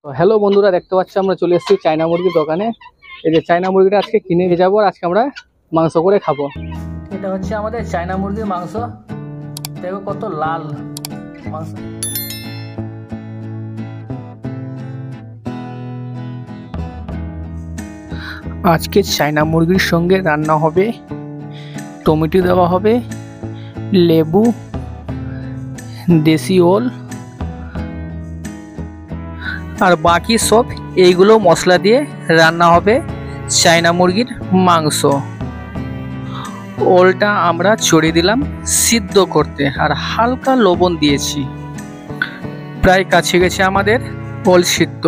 তো হ্যালো বন্ধুরা, দেখতে পাচ্ছি আমরা চলে এসেছি চায়না মুরগির দোকানে। এই যে চায়না মুরগিটা আজকে কিনে নিয়ে যাবো, আজকে আমরা মাংস করে খাবো। এটা হচ্ছে আমাদের চায়না মুরগির মাংস। দেখো কত লাল মাংস। আজকে চায়না মুরগির সঙ্গে রান্না হবে, টমেটো দেওয়া হবে, লেবু, দেশি ওল আর বাকি সব এইগুলো মশলা দিয়ে রান্না হবে চায়না মুরগির মাংস। ওলটা আমরা ছড়িয়ে দিলাম সিদ্ধ করতে আর হালকা লবণ দিয়েছি। প্রায় কাছে গেছে আমাদের ওল সিদ্ধ।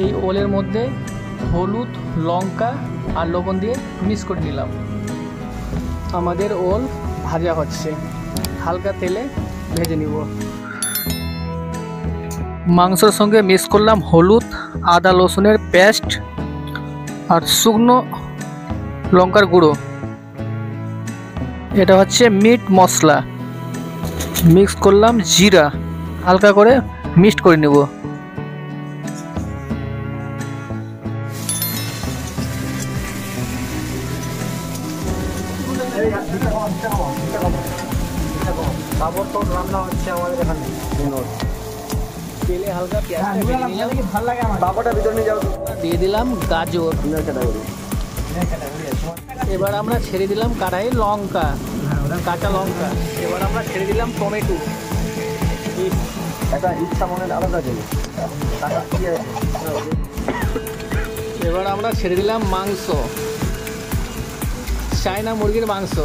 এই ওলের মধ্যে হলুদ, লঙ্কা আর লবণ দিয়ে মিক্স করে নিলাম। আমাদের ওল ভাজা হচ্ছে, হালকা তেলে ভেজে নিব। মাংসের সঙ্গে মিক্স করলাম হলুদ, আদা রসুনের পেস্ট আর শুকনো লঙ্কার গুঁড়ো। এটা হচ্ছে মিট মশলা। মিক্স করলাম জিরা, হালকা করে মিক্সড করে নেব। রান্না হচ্ছে আমাদের এখানে তেলে হালকা পেঁয়াজটা ভিতরে নিয়ে যাও, দিয়ে দিলাম গাজর। এবার আমরা ছেড়ে দিলাম কড়াই লঙ্কা, কাঁচা লঙ্কা। এবার আমরা ছেড়ে দিলাম টমেটো। এবার আমরা ছেড়ে দিলাম মাংস, চায়না মুরগির মাংস।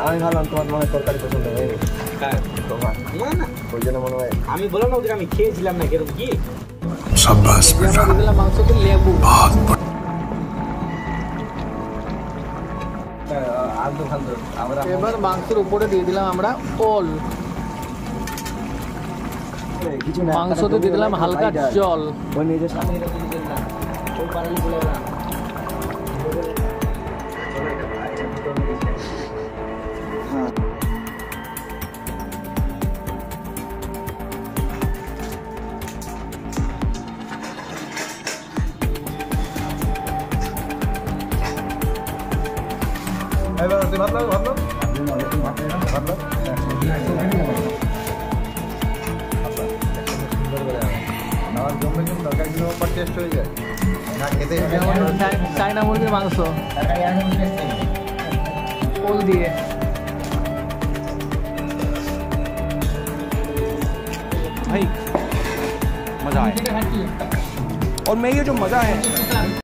আমি ভাবলাম তোমার মনে তরকারি পছন্দ হয়, আমি বললাম না ওদের আমি খেয়েছিলাম না কেরকম কি। মাংসতে লেবু, এবার মাংসের উপরে দিয়ে দিলাম আমরা ওল। মাংসতে দিয়ে দিলাম হালকা জল। চায়না মুরগির মাংস ওল দিয়ে। भाई मजा आया और मैं ये जो मजा है